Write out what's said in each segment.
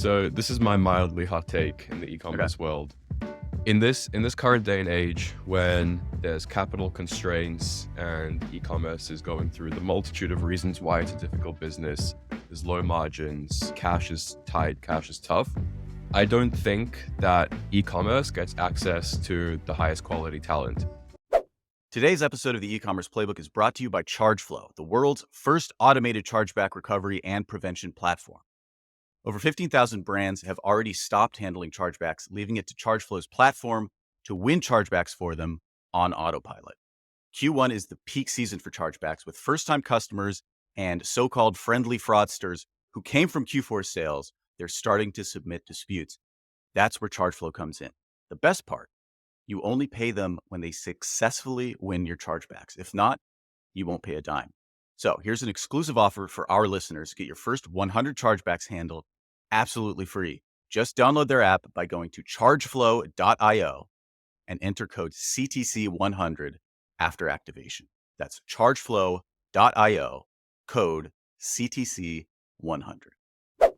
So this is my mildly hot take in the e-commerce world. In this current day and age, when there's capital constraints and e-commerce is going through the multitude of reasons why it's a difficult business, there's low margins, cash is tight, cash is tough. I don't think that e-commerce gets access to the highest quality talent. Today's episode of the e-commerce playbook is brought to you by ChargeFlow, the world's first automated chargeback recovery and prevention platform. Over 15,000 brands have already stopped handling chargebacks, leaving it to ChargeFlow's platform to win chargebacks for them on autopilot. Q1 is the peak season for chargebacks, with first-time customers and so-called friendly fraudsters who came from Q4 sales. They're starting to submit disputes. That's where ChargeFlow comes in. The best part, you only pay them when they successfully win your chargebacks. If not, you won't pay a dime. So here's an exclusive offer for our listeners. Get your first 100 chargebacks handled absolutely free. Just download their app by going to chargeflow.io and enter code CTC100 after activation. That's chargeflow.io, code CTC100. Hey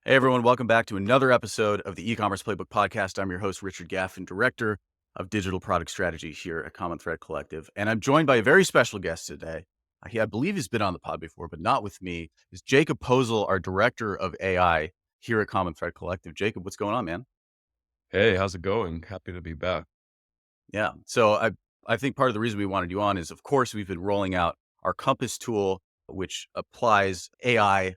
everyone, welcome back to another episode of the e-commerce playbook podcast. I'm your host, Richard Gaffin, director of digital product strategy here at Common Thread Collective. And I'm joined by a very special guest today. I believe he's been on the pod before, but not with me. Is Jacob Posel, our director of AI here at Common Thread Collective. Jacob, what's going on, man? Hey, how's it going? Happy to be back. Yeah. So I think part of the reason we wanted you on is, of course, we've been rolling out our Compass tool, which applies AI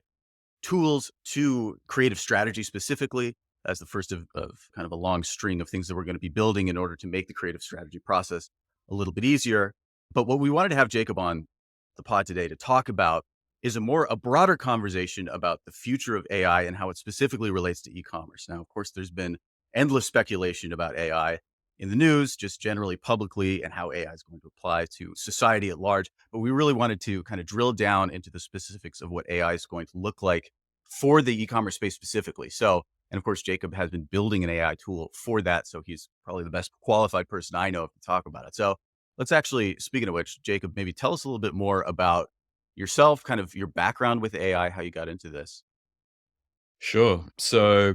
tools to creative strategy specifically, as the first of kind of a long string of things that we're going to be building in order to make the creative strategy process a little bit easier. But what we wanted to have Jacob on the pod today to talk about is a broader conversation about the future of AI and how it specifically relates to e-commerce. Now, of course, there's been endless speculation about AI in the news, just generally publicly, and how AI is going to apply to society at large. But we really wanted to kind of drill down into the specifics of what AI is going to look like for the e-commerce space specifically. So, and of course, Jacob has been building an AI tool for that. So he's probably the best qualified person I know of to talk about it. So let's actually, speaking of which, Jacob, maybe tell us a little bit more about yourself, kind of your background with AI, how you got into this. Sure. So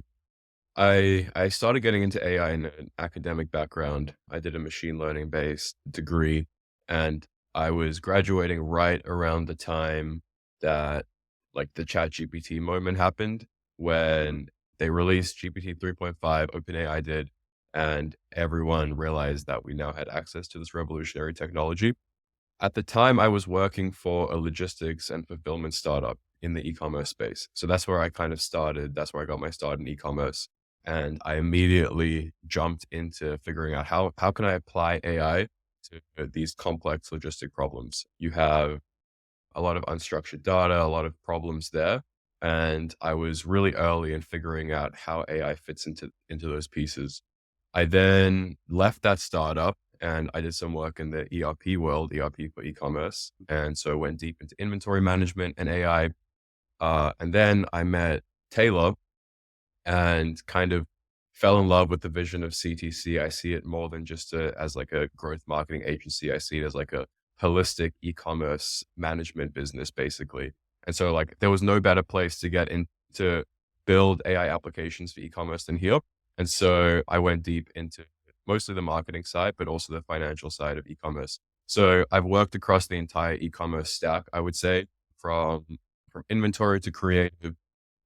I started getting into AI in an academic background. I did a machine learning based degree, and I was graduating right around the time that like the ChatGPT moment happened, when they released GPT 3.5, OpenAI did, and everyone realized that we now had access to this revolutionary technology. At the time, I was working for a logistics and fulfillment startup in the e-commerce space. So that's where I kind of started. That's where I got my start in e-commerce. And I immediately jumped into figuring out how can I apply AI to these complex logistic problems. You have a lot of unstructured data, a lot of problems there. And I was really early in figuring out how AI fits into those pieces. I then left that startup and I did some work in the ERP world, ERP for e-commerce. And so I went deep into inventory management and AI. And then I met Taylor and kind of fell in love with the vision of CTC. I see it more than just as like a growth marketing agency. I see it as like a holistic e-commerce management business, basically. And so like there was no better place to get in to build AI applications for e-commerce than here. And so I went deep into mostly the marketing side, but also the financial side of e-commerce. So I've worked across the entire e-commerce stack, I would say, from inventory to creative.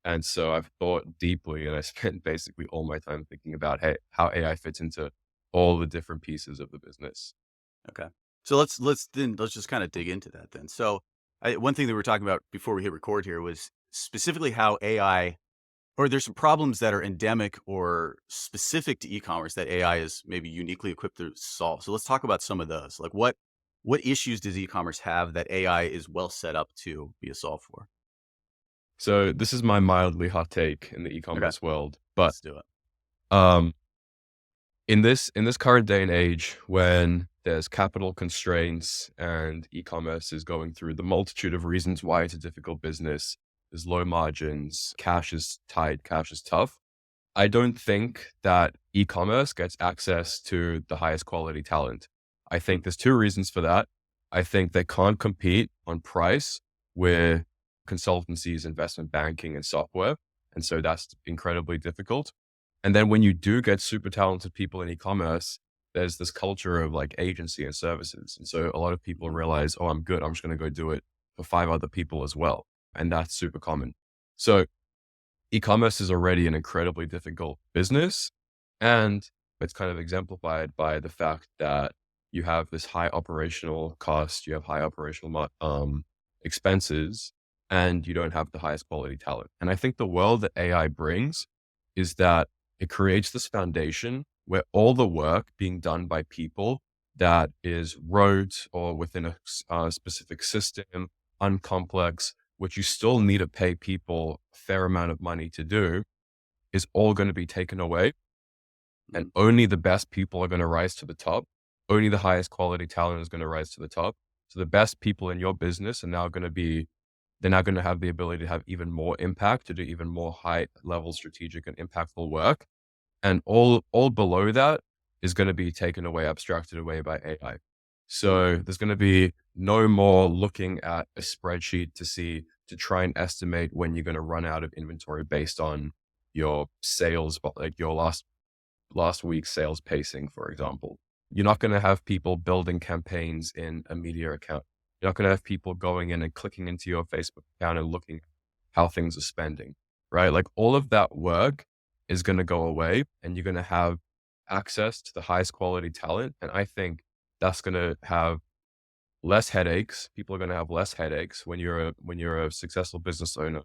And so I've thought deeply, and I spent basically all my time thinking about how AI fits into all the different pieces of the business. Okay. So let's just kind of dig into that then. So one thing that we were talking about before we hit record here was specifically how AI, or there's some problems that are endemic or specific to e-commerce that AI is maybe uniquely equipped to solve. So let's talk about some of those. Like what issues does e-commerce have that AI is well set up to be a solve for? So this is my mildly hot take in the e-commerce world, but Let's do it. In this current day and age, when there's capital constraints and e-commerce is going through the multitude of reasons why it's a difficult business, there's low margins, cash is tight, cash is tough. I don't think that e-commerce gets access to the highest quality talent. I think there's two reasons for that. I think they can't compete on price with consultancies, investment banking, and software. And so that's incredibly difficult. And then when you do get super talented people in e-commerce, there's this culture of like agency and services. And so a lot of people Mhm. realize, oh, I'm good. I'm just going to go do it for five other people as well. And that's super common. So e-commerce is already an incredibly difficult business. And it's kind of exemplified by the fact that you have this high operational cost, you have high operational expenses, and you don't have the highest quality talent. And I think the world that AI brings is that it creates this foundation where all the work being done by people that is rote or within a specific system, uncomplex, which you still need to pay people a fair amount of money to do, is all going to be taken away. And Mhm. only the best people are going to rise to the top. Only the highest quality talent is going to rise to the top. So the best people in your business are now going to be, they're now going to have the ability to have even more impact, to do even more high level strategic and impactful work. And all below that is going to be taken away, abstracted away by AI. Mm. So there's going to be no more looking at a spreadsheet to try and estimate when you're going to run out of inventory based on your sales, but like your last week's sales pacing, for example. You're not going to have people building campaigns in a media account. You're not going to have people going in and clicking into your Facebook account and looking at how things are spending, right? Like all of that work is going to go away and you're going to have access to the highest quality talent. And I think that's going to have less headaches. People are going to have less headaches when you're a successful business owner.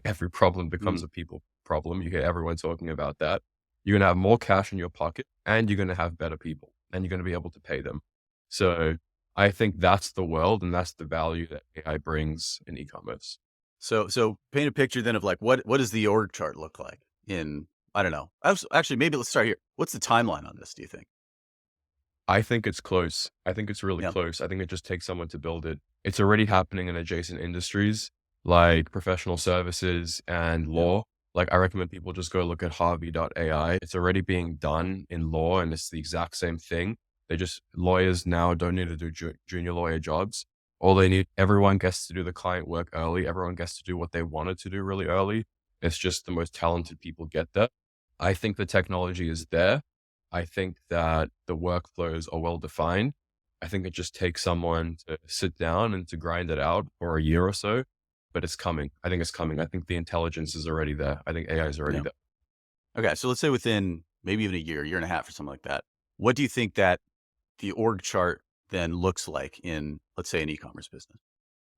Every problem becomes Mhm. a people problem. You hear everyone talking about that. You're going to have more cash in your pocket and you're going to have better people and you're going to be able to pay them. So I think that's the world and that's the value that AI brings in e-commerce. So paint a picture then of like what does the org chart look like in I don't know. Actually, maybe let's start here. What's the timeline on this, do you think? I think it's close. I think it's really Yeah. close. I think it just takes someone to build it. It's already happening in adjacent industries like professional services and Yeah. law. Like I recommend people just go look at Harvey.ai. It's already being done in law and it's the exact same thing. Lawyers now don't need to do junior lawyer jobs. All they need, everyone gets to do the client work early. Everyone gets to do what they wanted to do really early. It's just the most talented people get that. I think the technology is there. I think that the workflows are well defined. I think it just takes someone to sit down and to grind it out for a year or so, but it's coming. I think it's coming. I think the intelligence is already there. I think AI is already Yeah. there. Okay, so let's say within maybe even a year and a half or something like that. What do you think that the org chart then looks like in, let's say, an e-commerce business?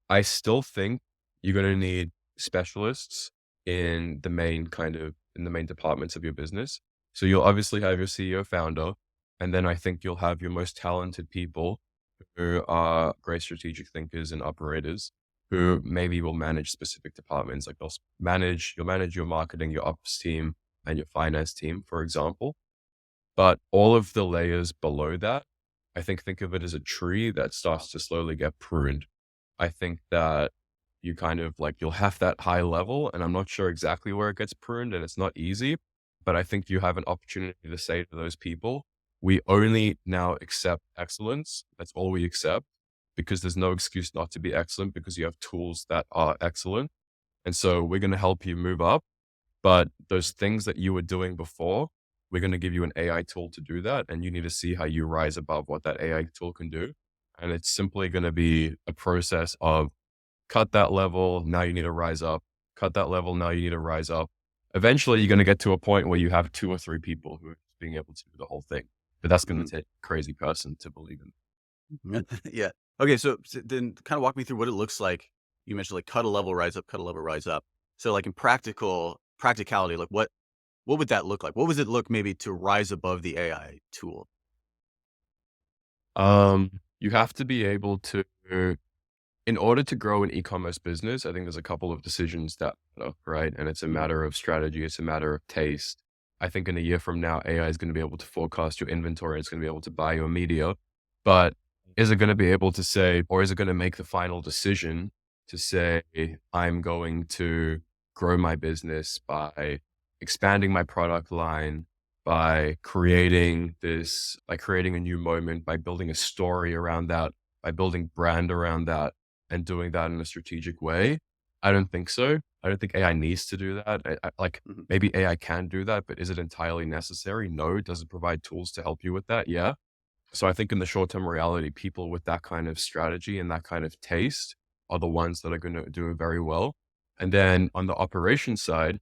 I still think you're going to need specialists in the main departments of your business. So you'll obviously have your CEO founder, and then I think you'll have your most talented people who are great strategic thinkers and operators who maybe will manage specific departments. Like you'll manage your marketing, your ops team, and your finance team, for example. But all of the layers below that, think of it as a tree that starts to slowly get pruned. I think that you kind of like you'll have that high level, and I'm not sure exactly where it gets pruned, and it's not easy, but I think you have an opportunity to say to those people, we only now accept excellence. That's all we accept because there's no excuse not to be excellent because you have tools that are excellent. And so we're going to help you move up. But those things that you were doing before, we're going to give you an AI tool to do that. And you need to see how you rise above what that AI tool can do. And it's simply going to be a process of cut that level. Now you need to rise up. Cut that level. Now you need to rise up. Eventually, you're going to get to a point where you have two or three people who are being able to do the whole thing. But that's going to Mhm. take a crazy person to believe in. Yeah. Okay, so then kind of walk me through what it looks like. You mentioned like cut a level, rise up, cut a level, rise up. So like in practicality, like what would that look like? What would it look maybe to rise above the AI tool? You have to be able to in order to grow an e-commerce business, I think there's a couple of decisions that matter, right? And it's a Mhm. matter of strategy. It's a matter of taste. I think in a year from now, AI is going to be able to forecast your inventory. It's going to be able to buy your media, but is it going to be able to say, or is it going to make the final decision to say, I'm going to grow my business by expanding my product line, by creating a new moment, by building a story around that, by building brand around that and doing that in a strategic way? I don't think so. I don't think AI needs to do that. Like, Mhm. maybe AI can do that, but is it entirely necessary? No. Does it provide tools to help you with that? Yeah. So I think in the short term reality, people with that kind of strategy and that kind of taste are the ones that are going to do it very well. And then on the operations side,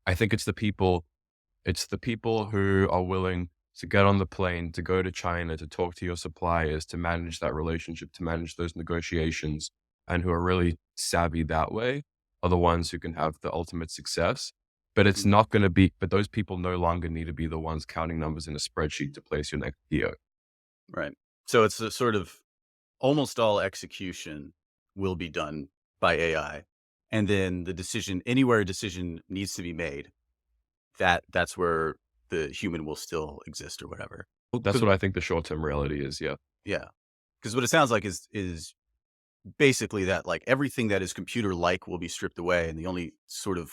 I think it's the people who are willing to get on the plane, to go to China, to talk to your suppliers, to manage that relationship, to manage those negotiations, and who are really savvy that way are the ones who can have the ultimate success. But it's Mhm. not going to be, but those people no longer need to be the ones counting numbers in a spreadsheet to place your next PO. Right. So it's a sort of almost all execution will be done by AI. And then the decision, anywhere a decision needs to be made, that's where the human will still exist or whatever. That's Because what I think the short term reality is. Yeah. yeah, because what it sounds like is basically that like everything that is computer like will be stripped away, and the only sort of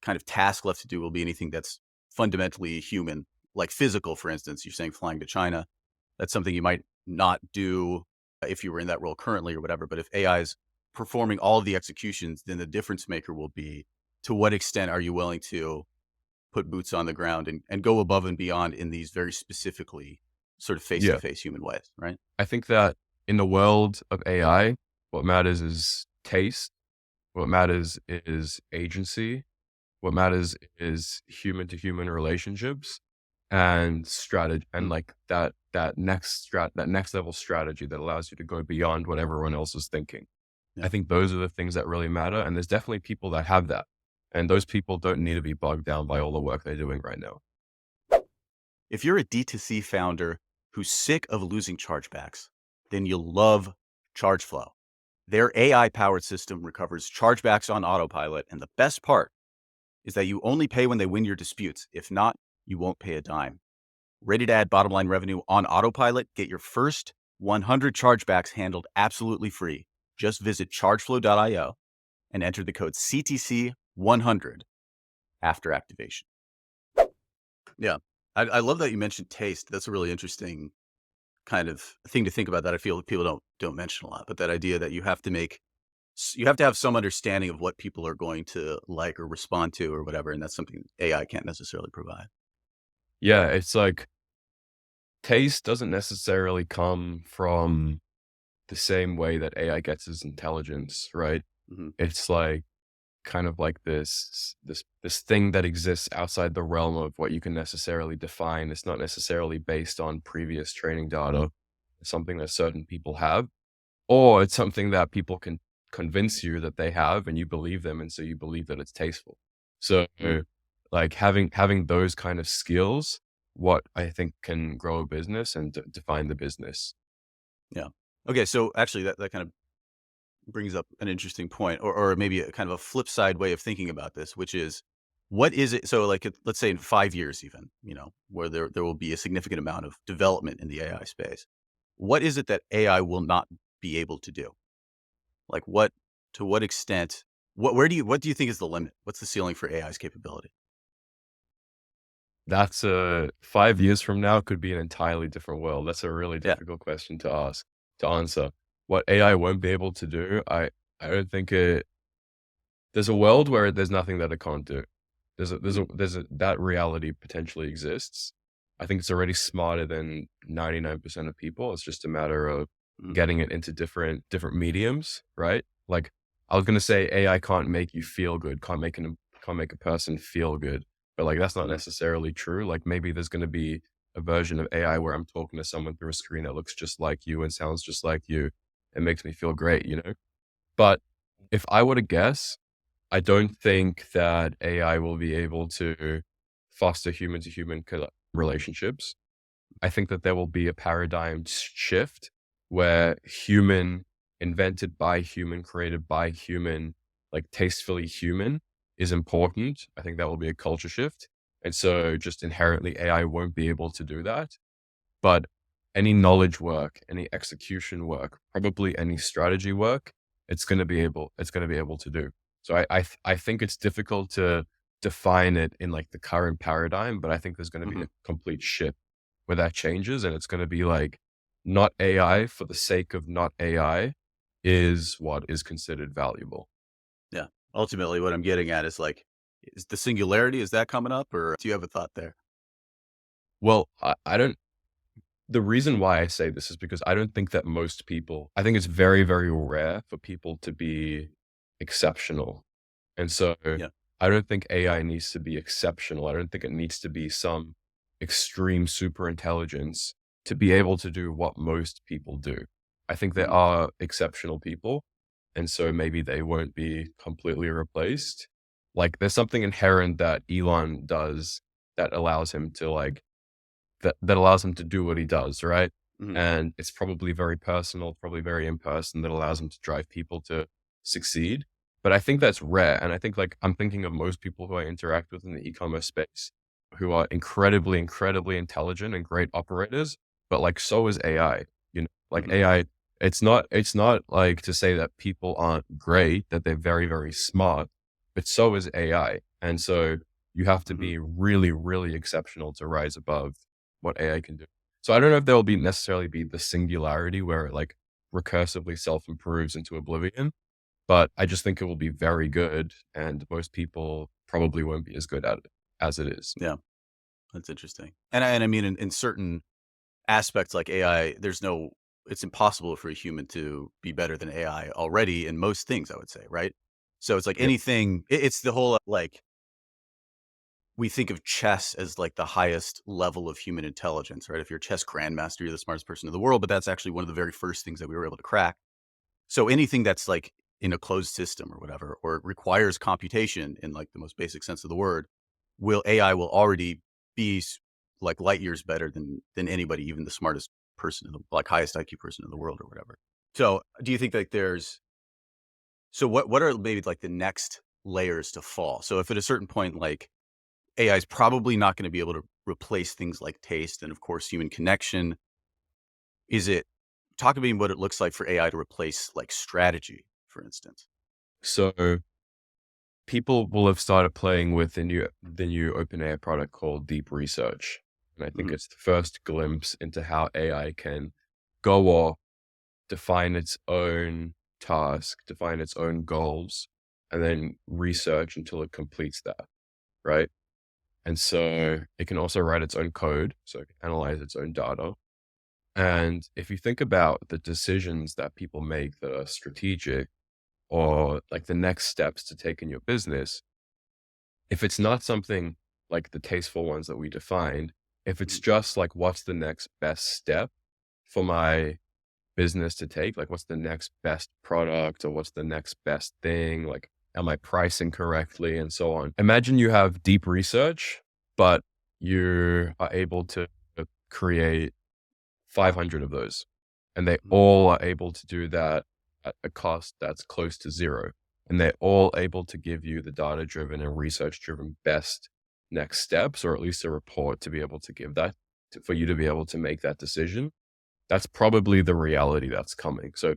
kind of task left to do will be anything that's fundamentally human, like physical. For instance, you're saying flying to China. That's something you might not do if you were in that role currently or whatever. But if AI is performing all of the executions, then the difference maker will be to what extent are you willing to put boots on the ground and go above and beyond in these very specifically sort of face to Yeah. face human ways, right? I think that in the world of AI, what matters is taste. What matters is agency. What matters is human to human relationships and strategy and Mm, like that next level strategy that allows you to go beyond what everyone else is thinking. I yeah. think those are the things that really matter. And there's definitely people that have that. And those people don't need to be bogged down by all the work they're doing right now. If you're a D2C founder who's sick of losing chargebacks, then you'll love ChargeFlow. Their AI powered system recovers chargebacks on autopilot. And the best part is that you only pay when they win your disputes. If not, you won't pay a dime. Ready to add bottom line revenue on autopilot? Get your first 100 chargebacks handled absolutely free. Just visit chargeflow.io and enter the code CTC100 after activation. Yeah. I love that you mentioned taste. That's a really interesting kind of thing to think about that I feel people don't mention a lot. But that idea that you have to have some understanding of what people are going to like or respond to or whatever, and that's something AI can't necessarily provide. Yeah. It's like taste doesn't necessarily come from the same way that AI gets its intelligence, right? Mhm. It's like kind of like this thing that exists outside the realm of what you can necessarily define. It's not necessarily based on previous training data. It's something that certain people have, or it's something that people can convince you that they have, and you believe them, and so you believe that it's tasteful. So, Mm, like having those kind of skills, what I think can grow a business and define the business. yeah. Okay, so actually that kind of brings up an interesting point, or maybe a kind of a flip side way of thinking about this, which is what is it? So, like, let's say in 5 years, even where there will be a significant amount of development in the AI space. What is it that AI will not be able to do? Like, what to what extent? What do you think is the limit? What's the ceiling for AI's capability? That's a 5 years from now could be an entirely different world. That's a really Yeah. difficult question to ask, to answer. What AI won't be able to do, I don't think it there's a world where there's nothing that it can't do. Mm, There's a that reality potentially exists. I think it's already smarter than 99% of people. It's just a matter of mm, getting it into different mediums, right? Like I was gonna say AI can't make you feel good, can't make a person feel good, but like that's not mm, necessarily true. Like maybe there's gonna be a version of AI where I'm talking to someone through a screen that looks just like you and sounds just like you. It makes me feel great, you know? But if I were to guess, I don't think that AI will be able to foster human to human relationships. I think that there will be a paradigm shift where human, invented by human, created by human, like tastefully human is important. I think that will be a culture shift. And so just inherently AI won't be able to do that. But any knowledge work, any execution work, probably any strategy work, it's gonna be able to do. So I think it's difficult to define it in like the current paradigm, but I think there's gonna be mhm. a complete shift where that changes and it's gonna be like not AI for the sake of not AI is what is considered valuable. Ultimately, what I'm getting at is like, is the singularity, is that coming up, or do you have a thought there? Well, I don't the reason why I say this is because I don't think that most people I think it's very, very rare for people to be exceptional. And so Yeah. I don't think AI needs to be exceptional. I don't think it needs to be some extreme super intelligence to be able to do what most people do. I think there Mhm. are exceptional people, and so maybe they won't be completely replaced. Like there's something inherent that Elon does that allows him to that allows him to do what he does, right? Mhm. And it's probably very personal, probably very in-person that allows him to drive people to succeed. But I think that's rare. And I think I'm thinking of most people who I interact with in the e-commerce space who are incredibly, incredibly intelligent and great operators, but like so is AI. Like Mhm. AI, it's not like to say that people aren't great, that they're very, very smart, but so is AI. And so you have to Mhm. be really, really exceptional to rise above what AI can do. So I don't know if there will be necessarily be the singularity where it like recursively self improves into oblivion, but I just think it will be very good, and most people probably won't be as good at it as it is. Yeah, that's interesting. And I mean, in certain aspects like AI, it's impossible for a human to be better than AI already in most things, I would say, right? So it's like Yep. anything, it's the whole like, we think of chess as like the highest level of human intelligence, right? If you're a chess grandmaster, you're the smartest person in the world, but that's actually one of the very first things that we were able to crack. So anything that's like in a closed system or whatever, or it requires computation in like the most basic sense of the word, will AI will already be like light years better than anybody, even the smartest person in the like highest IQ person in the world or whatever. So do you think like what are maybe like the next layers to fall? So if at a certain point like AI is probably not going to be able to replace things like taste and of course human connection, is it talk about what it looks like for AI to replace like strategy, for instance? So people will have started playing with the new OpenAI product called Deep Research. And I think Mhm. it's the first glimpse into how AI can go off, define its own task, define its own goals, and then research until it completes that, right? And so it can also write its own code, so it can analyze its own data. And if you think about the decisions that people make that are strategic or like the next steps to take in your business, if it's not something like the tasteful ones that we defined, if it's Mhm. just like what's the next best step for my business to take, like what's the next best product or what's the next best thing, like am I pricing correctly and so on. Imagine you have deep research, but you are able to create 500 of those, and they Mhm. all are able to do that at a cost that's close to zero. And they're all able to give you the data driven and research driven best next steps, or at least a report to be able to give that for you to be able to make that decision. That's probably the reality that's coming. So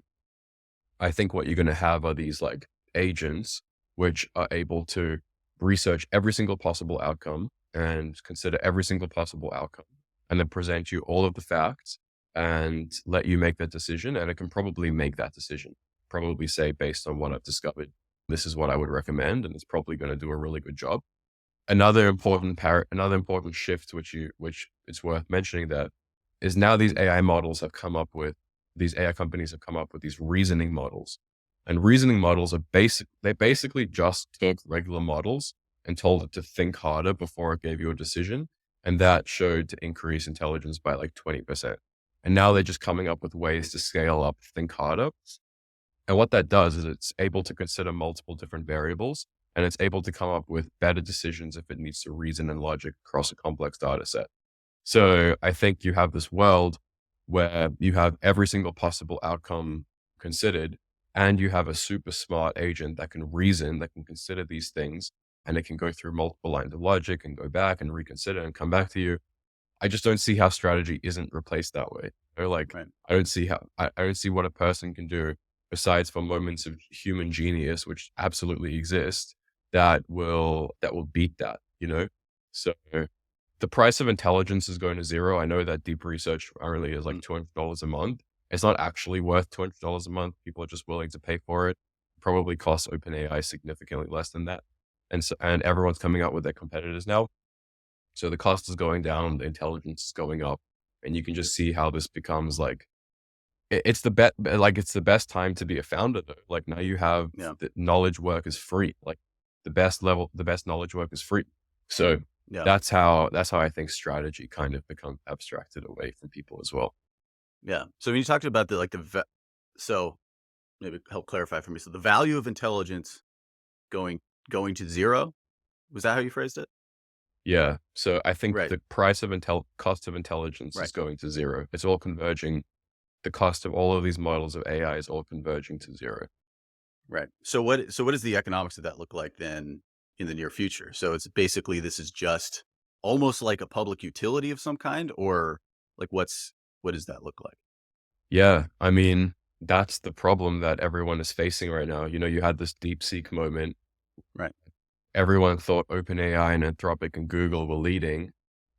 I think what you're going to have are these like agents, which are able to research every single possible outcome and consider every single possible outcome and then present you all of the facts and let you make that decision. And it can probably make that decision, probably say, based on what I've discovered, this is what I would recommend. And it's probably going to do a really good job. Another important shift, which it's worth mentioning that is now these AI companies have come up with these reasoning models. And reasoning models they basically just took regular models and told it to think harder before it gave you a decision. And that showed to increase intelligence by like 20%. And now they're Mhm. just coming up with ways to scale up, think harder. And what that does is it's able to consider multiple different variables, and it's able to come up with better decisions if it needs to reason and logic across a complex data set. So I think you have this world where you have every single possible outcome considered, and you have a super smart agent that can reason, that can consider these things, and it can go through multiple lines of logic and go back and reconsider and come back to you. I just don't see how strategy isn't replaced that way. Or like, Right. I don't see what a person can do besides for moments of human genius, which absolutely exist, that will beat that, you know? So the price of intelligence is going to zero. I know that deep research currently is like Mhm. $200 a month. It's not actually worth $200 a month. People are just willing to pay for it. probably costs OpenAI significantly less than that. And everyone's coming out with their competitors now. So the cost is going down, the intelligence is going up, and you can just see how this becomes like it's the it's the best time to be a founder though. Like now you have Yeah. the knowledge work is free. Like the best knowledge work is free. So Yeah. that's how I think strategy kind of becomes abstracted away from people as well. Yeah. So when you talked about so maybe help clarify for me. So the value of intelligence going going to zero, was that how you phrased it? Yeah. So I think Right. the price of cost of intelligence Right. is going to zero. It's all converging. The cost of all of these models of AI is all converging to zero. Right. So what does the economics of that look like then in the near future? So it's basically this is just almost like a public utility of some kind, or like what does that look like? Yeah. I mean, that's the problem that everyone is facing right now. You know, you had this DeepSeek moment. Right. Everyone thought OpenAI and Anthropic and Google were leading.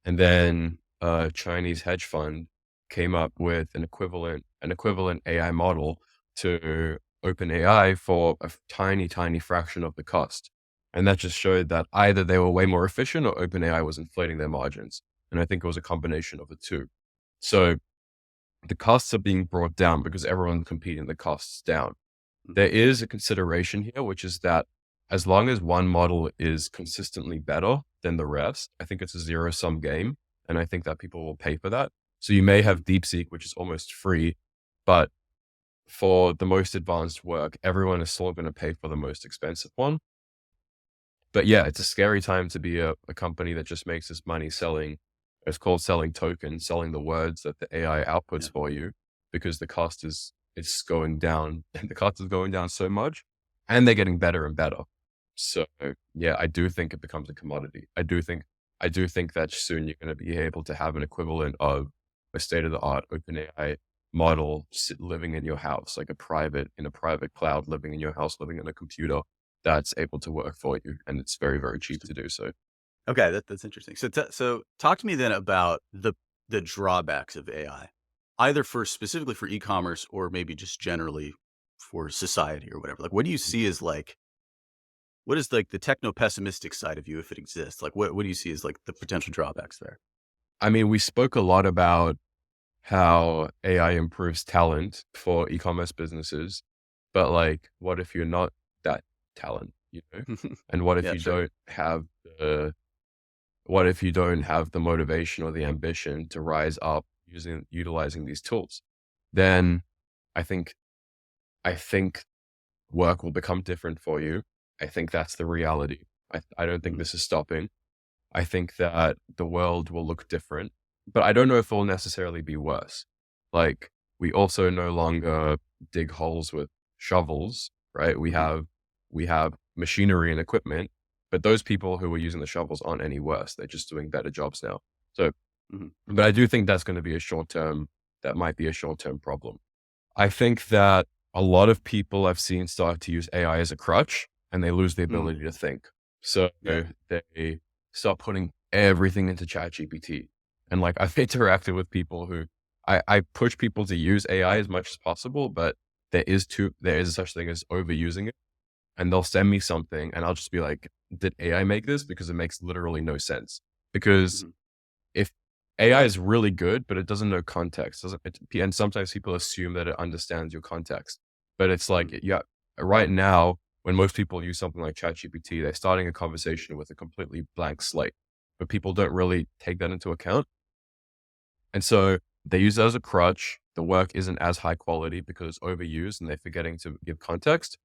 And then a Chinese hedge fund came up with an equivalent AI model to OpenAI for a tiny, tiny fraction of the cost. And that just showed that either they were way more efficient or OpenAI was inflating their margins. And I think it was a combination of the two. So the costs are being brought down because everyone's competing the costs down. There Mhm. is a consideration here, which is that as long as one model is consistently better than the rest, I think it's a zero sum game. And I think that people will pay for that. So you may Mhm. have DeepSeek, which is almost free, but for the most advanced work, everyone is still going to pay for the most expensive one. But yeah, it's a scary time to be a company that just makes its money selling. It's called selling tokens, selling the words that the AI outputs Yeah. for you, because the cost is it's going down, and the cost is going down so much, and they're getting better and better. So yeah, I do think it becomes a commodity. I do think that soon you're going to be able to have an equivalent of a state of the art OpenAI model living in your house, like in a private cloud, living in your house, living on a computer that's able to work for you, and it's very, very cheap Interesting. to do so. Okay, that's interesting. So talk to me then about the drawbacks of AI, either for specifically for e-commerce or maybe just generally for society or whatever. Like, what do you see as like what is like the techno pessimistic side of you if it exists? Like, what do you see as like the potential drawbacks there? I mean, we spoke a lot about how AI improves talent for e-commerce businesses, but like, what if you're not that talent, you know? And what if Yeah, you sure. don't have the what if you don't have the motivation or the ambition to rise up utilizing these tools? Then I think I think work will become different for you. I think that's the reality. I don't think Mhm. this is stopping. I think that the world will look different, but I don't know if it will necessarily be worse. Like, we also no longer dig holes with shovels, right? Mhm. We have machinery and equipment, but those people who were using the shovels aren't any worse. They're just doing better jobs now. So, Mhm. but I do think that's going to be that might be a short term problem. I think that a lot of people I've seen start to use AI as a crutch and they lose the Mm. ability to think. So Yeah. they start putting everything into ChatGPT. And like I've interacted with people who I push people to use AI as much as possible, but there is such thing as overusing it. And they'll send me something and I'll just be like, did AI make this? Because it makes literally no sense. Because Mhm. if AI is really good, but it doesn't know context, doesn't it, and sometimes people assume that it understands your context. But it's like, Mhm. yeah, right now, when most people use something like ChatGPT, they're starting a conversation with a completely blank slate, but people don't really take that into account. And so they use it as a crutch. The work isn't as high quality because it's overused and they're forgetting to give context.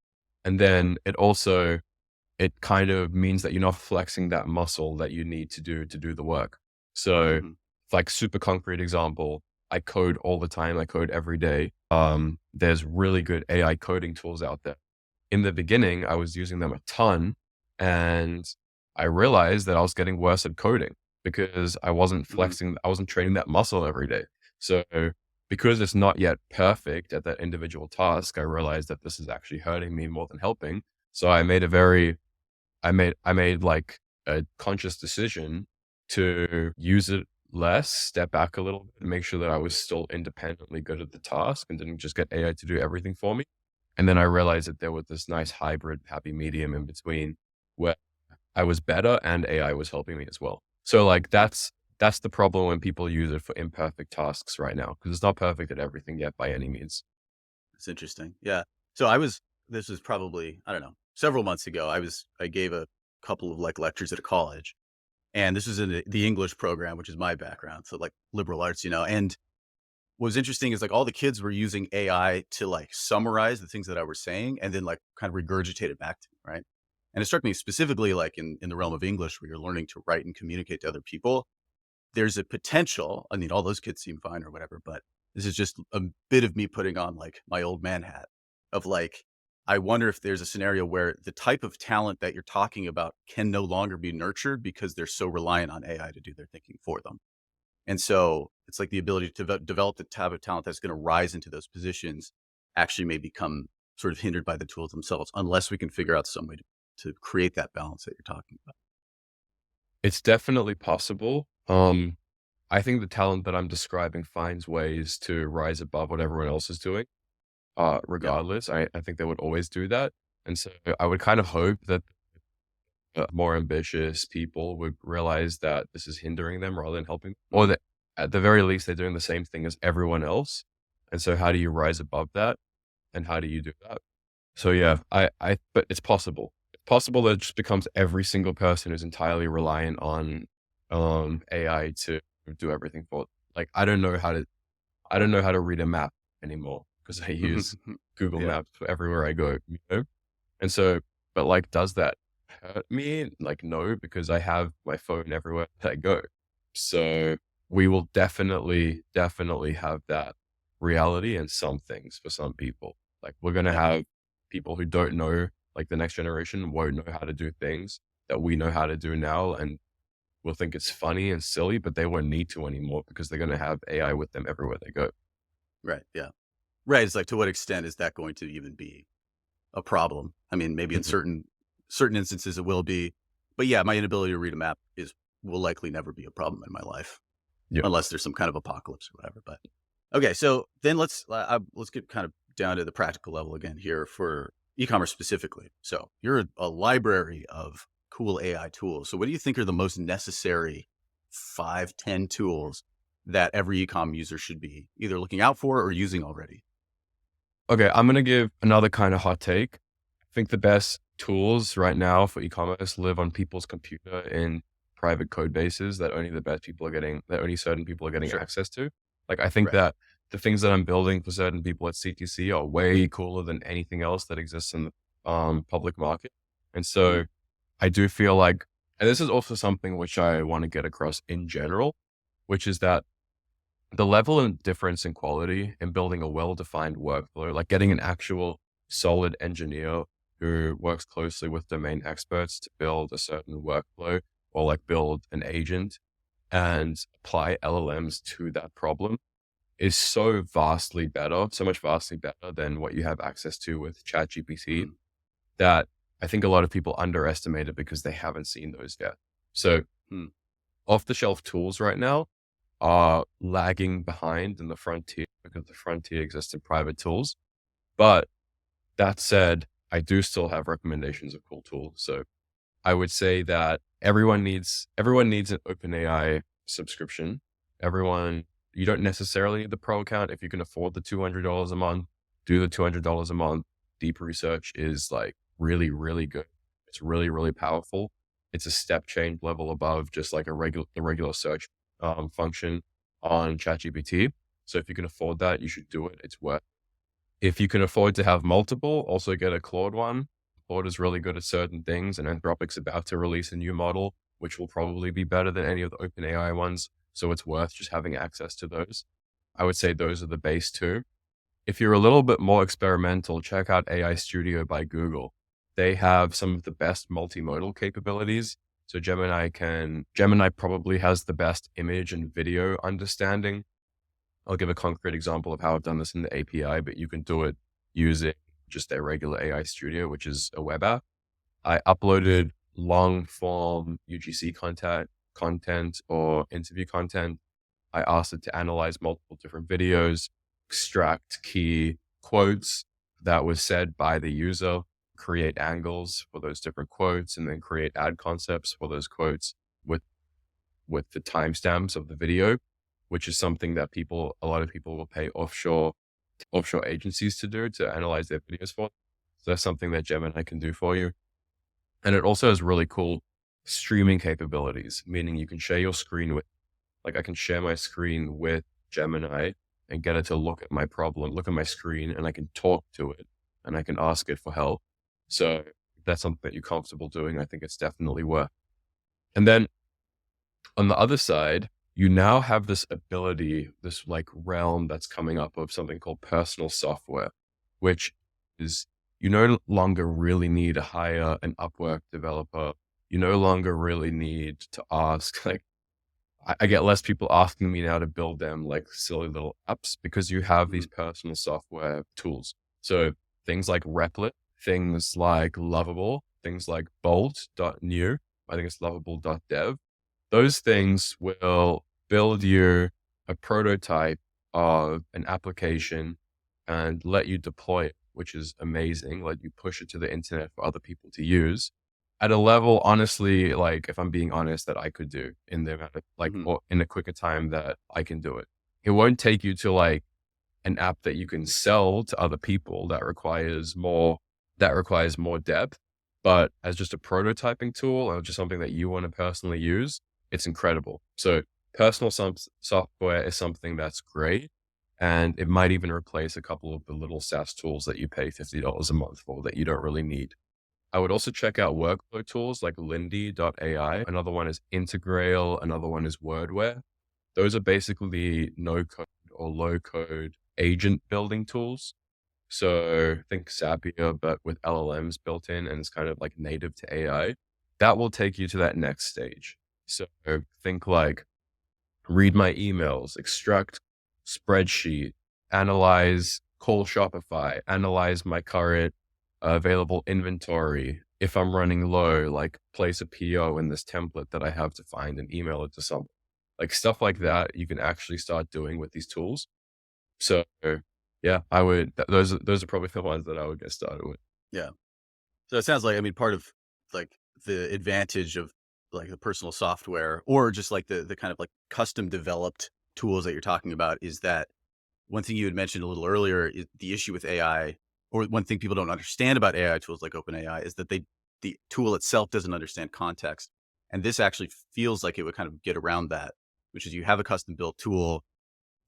And then it kind of means that you're not flexing that muscle that you need to do the work. So, Mhm. like super concrete example, I code all the time. I code every day. There's really good AI coding tools out there. In the beginning, I was using them a ton, and I realized that I was getting worse at coding because Mhm. I wasn't training that muscle every day. So, because it's not yet perfect at that individual task, I realized that this is actually hurting me more than helping. So I made like a conscious decision to use it less, step back a little bit, and make sure that I was still independently good at the task and didn't just get AI to do everything for me. And then I realized that there was this nice hybrid happy medium in between where I was better and AI was helping me as well. So like that's the problem when people use it for imperfect tasks right now, because it's not perfect at everything yet by any means. It's interesting. Yeah. So this was probably, I don't know, several months ago. I gave a couple of like lectures at a college, and this was in the English program, which is my background. So like liberal arts, and what was interesting is like all the kids were using AI to like summarize the things that I was saying and then like kind of regurgitate it back to me. Right. And it struck me specifically like in the realm of English where you're learning to write and communicate to other people. There's a potential. I mean, all those kids seem fine or whatever, but this is just a bit of me putting on like my old man hat of like, I wonder if there's a scenario where the type of talent that you're talking about can no longer be nurtured because they're so reliant on AI to do their thinking for them. And so it's like the ability to develop the type of talent that's going to rise into those positions actually may become sort of hindered by the tools themselves, unless we can figure out some way to create that balance that you're talking about. It's definitely possible. I think the talent that I'm describing finds ways to rise above what everyone else is doing. Yeah. Regardless, I think they would always do that. And so I would kind of hope that more ambitious people would realize that this is hindering them rather than helping, or Mhm. that at the very least, they're doing the same thing as everyone else. And so how do you rise above that? And how do you do that? So yeah, but it's possible. It's possible that it just becomes every single person is entirely reliant on AI to do everything for them. Like I don't know how to read a map anymore because I use Google Yeah. Maps for everywhere I go, you know? And so, but like, does that hurt me? Like, no, because I have my phone everywhere that I go. So we will definitely have that reality in some things for some people. Like, we're going to Yeah. have people who don't know, like the next generation won't know how to do things that we know how to do now. And will think it's funny and silly, but they won't need to anymore because they're going to have AI with them everywhere they go. Right. Yeah. Right. It's like, to what extent is that going to even be a problem? I mean, maybe in Mhm. certain instances it will be, but yeah, my inability to read a map is will likely never be a problem in my life Yeah. unless there's some kind of apocalypse or whatever. But okay, so then let's get kind of down to the practical level again here for e-commerce specifically. So you're a library of cool AI tools. So what do you think are the most necessary 5, 10 tools that every e-com user should be either looking out for or using already? Okay, I'm gonna give another kind of hot take. I think the best tools right now for e-commerce live on people's computer in private code bases that only the best people are getting, that only certain people are getting Sure. access to. Like, I think Right. that the things that I'm building for certain people at CTC are way cooler than anything else that exists in the public market. And Mm, so I do feel like, and this is also something which I want to get across in general, which is that the level of difference in quality in building a well-defined workflow, like getting an actual solid engineer who works closely with domain experts to build a certain workflow or like build an agent and apply LLMs to that problem is so vastly better, so much vastly better than what you have access to with ChatGPT mm, that I think a lot of people underestimate it because they haven't seen those yet. So mm, off the shelf tools right now are lagging behind in the frontier because the frontier exists in private tools. But that said, I do still have recommendations of cool tools. So I would say that everyone needs an OpenAI subscription. Everyone, you don't necessarily need the pro account if you can afford the $200 a month. Do the $200 a month. Deep research is like really good. It's really powerful. It's a step change level above just like the regular search function on ChatGPT. So if you can afford that, you should do it. It's worth. If you can afford to have multiple, also get a Claude one. Claude is really good at certain things, and Anthropic's about to release a new model, which will probably be better than any of the OpenAI ones. So it's worth just having access to those. I would say those are the base two. If you're a little bit more experimental, check out AI Studio by Google. They have some of the best multimodal capabilities. So Gemini probably has the best image and video understanding. I'll give a concrete example of how I've done this in the API, but you can do it using just a regular AI Studio, which is a web app. I uploaded long form UGC content or interview content. I asked it to analyze multiple different videos, extract key quotes that was said by the user, create angles for those different quotes, and then create ad concepts for those quotes with the timestamps of the video, which is something that a lot of people will pay offshore agencies to do to analyze their videos for. So that's something that Gemini can do for you. And it also has really cool streaming capabilities, meaning you can share your screen with, like I can share my screen with Gemini and get it to look at my problem, look at my screen, and I can talk to it and I can ask it for help. So if that's something that you're comfortable doing, I think it's definitely worth. And then on the other side, you now have this ability, this like realm that's coming up of something called personal software, which is you no longer really need to hire an Upwork developer. You no longer really need to ask, like, I get less people asking me now to build them like silly little apps because you have these Mhm. personal software tools. So things like Replit, things like Lovable, things like Bolt.new, I think it's lovable.dev. Those things will build you a prototype of an application and let you deploy it, which is amazing. Let you push it to the internet for other people to use at a level, honestly, like if I'm being honest, that I could do in the amount of like, Mhm. or in a quicker time that I can do it. It won't take you to like an app that you can sell to other people that requires more depth. But as just a prototyping tool or just something that you want to personally use, it's incredible. So personal software is something that's great. And it might even replace a couple of the little SaaS tools that you pay $50 a month for that you don't really need. I would also check out workflow tools like Lindy.ai. Another one is Integrail. Another one is Wordware. Those are basically no code or low code agent building tools. So think Zapier, but with LLMs built in and it's kind of like native to AI. That will take you to that next stage. So think like read my emails, extract spreadsheet, analyze, call Shopify, analyze my current available inventory. If I'm running low, like place a PO in this template that I have to find and email it to someone. Like stuff like that, you can actually start doing with these tools. So yeah, I would, those are probably the ones that I would get started with. Yeah. So it sounds like, I mean, part of like the advantage of like the personal software or just like the kind of like custom developed tools that you're talking about is that one thing you had mentioned a little earlier is the issue with AI, or one thing people don't understand about AI tools like OpenAI is that the tool itself doesn't understand context. And this actually feels like it would kind of get around that, which is you have a custom built tool,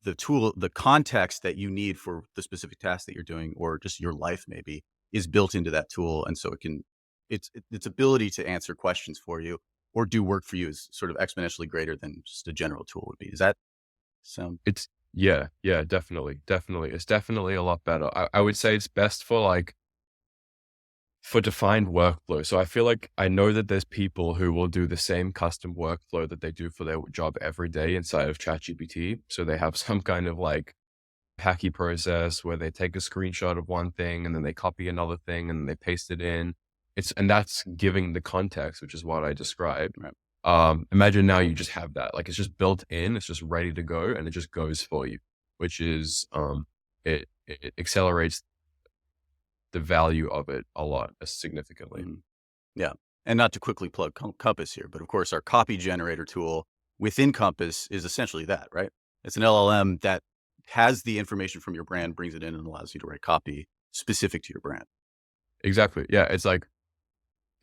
the context that you need for the specific task that you're doing, or just your life maybe, is built into that tool. And so its ability to answer questions for you or do work for you is sort of exponentially greater than just a general tool would be. Does that sound? It's, yeah, yeah, definitely. Definitely. It's definitely a lot better. I would say it's best for like, for defined workflow. So I feel like I know that there's people who will do the same custom workflow that they do for their job every day inside of ChatGPT. So they have some kind of like hacky process where they take a screenshot of one thing and then they copy another thing and they paste it in. And that's giving the context, which is what I described. Right. Imagine now you just have that, like it's just built in, it's just ready to go and it just goes for you, which is, it accelerates the value of it a lot significantly. Mhm. Yeah. And not to quickly plug Compass here, but of course, our copy generator tool within Compass is essentially that, right? It's an LLM that has the information from your brand, brings it in, and allows you to write copy specific to your brand. Exactly. Yeah. It's like,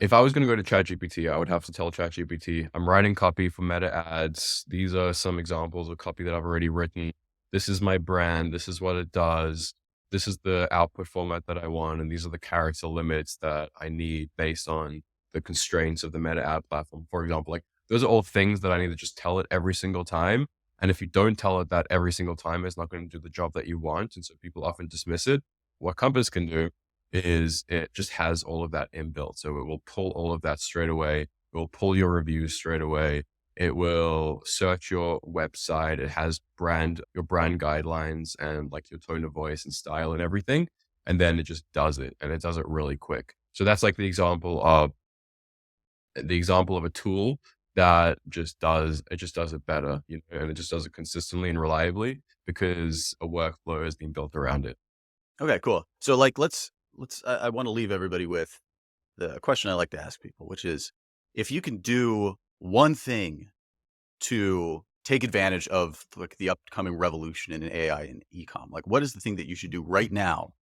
if I was going to go to ChatGPT, I would have to tell ChatGPT, I'm writing copy for meta ads. These are some examples of copy that I've already written. This is my brand. This is what it does. This is the output format that I want. And these are the character limits that I need based on the constraints of the meta ad platform. For example, like those are all things that I need to just tell it every single time. And if you don't tell it that every single time, it's not going to do the job that you want. And so people often dismiss it. What Compass can do is it just has all of that inbuilt. So it will pull all of that straight away. It will pull your reviews straight away. It will search your website. It has your brand guidelines and like your tone of voice and style and everything. And then it just does it and it does it really quick. So that's like the example of a tool that just does it better, and it just does it consistently and reliably because a workflow has been built around it. Okay, cool. So like, I want to leave everybody with the question I like to ask people, which is, if you can do one thing to take advantage of like the upcoming revolution in AI and e-com, like what is the thing that you should do right now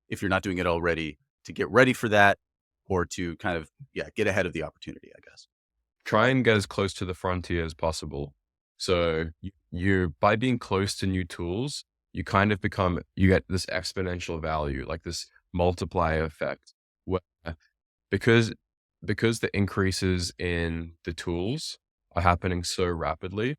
if you're not doing it already to get ready for that or to kind of, yeah, get ahead of the opportunity, I guess. Try and get as close to the frontier as possible. So you by being close to new tools, you kind of become you get this exponential value, like this multiplier effect, where because because the increases in the tools are happening so rapidly,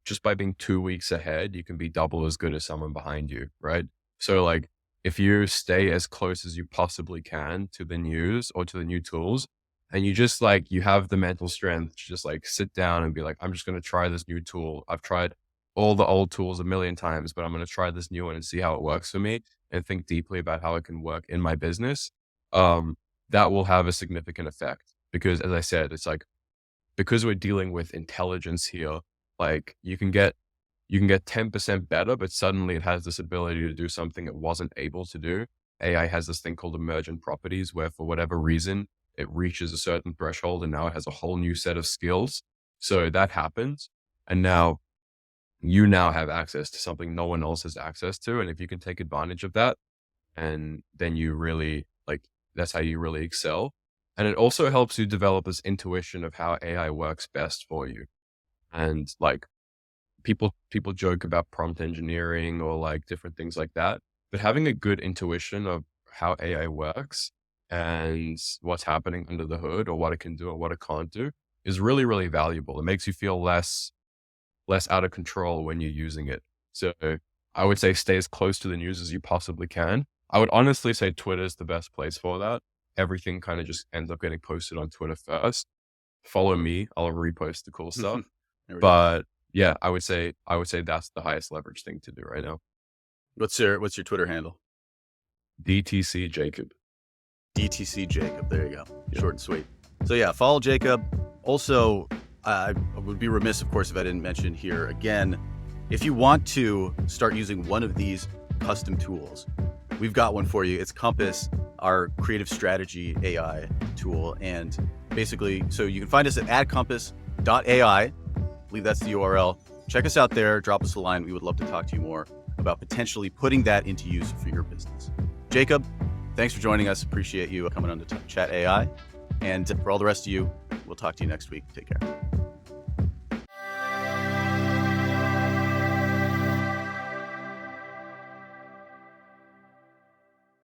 just by being 2 weeks ahead, you can be double as good as someone behind you, right? So, like, if you stay as close as you possibly can to the news or to the new tools, and you just like, you have the mental strength to just like sit down and be like, I'm just going to try this new tool. I've tried all the old tools a million times, but I'm going to try this new one and see how it works for me and think deeply about how it can work in my business. Um, that will have a significant effect because, as I said, it's like, because we're dealing with intelligence here, like you can get 10% better, but suddenly it has this ability to do something it wasn't able to do. AI has this thing called emergent properties where for whatever reason, it reaches a certain threshold and now it has a whole new set of skills. So that happens. And now you now have access to something no one else has access to. And if you can take advantage of that, and then you really like, that's how you really excel. And it also helps you develop this intuition of how AI works best for you. And like, people joke about prompt engineering or like different things like that, but having a good intuition of how AI works and what's happening under the hood or what it can do or what it can't do is really, really valuable. It makes you feel less out of control when you're using it. So I would say stay as close to the news as you possibly can. I would honestly say Twitter is the best place for that. Everything kind of just ends up getting posted on Twitter first. Follow me, I'll repost the cool stuff. There we go. But yeah, I would say that's the highest leverage thing to do right now. What's your Twitter handle? DTC Jacob. DTC Jacob. There you go. Yeah. Short and sweet. So yeah, follow Jacob. Also, I would be remiss, of course, if I didn't mention here again, if you want to start using one of these custom tools, we've got one for you. It's Compass, our creative strategy AI tool. And basically, so you can find us at adcompass.ai. I believe that's the URL. Check us out there. Drop us a line. We would love to talk to you more about potentially putting that into use for your business. Jacob, thanks for joining us. Appreciate you coming on to Chat AI. And for all the rest of you, we'll talk to you next week. Take care.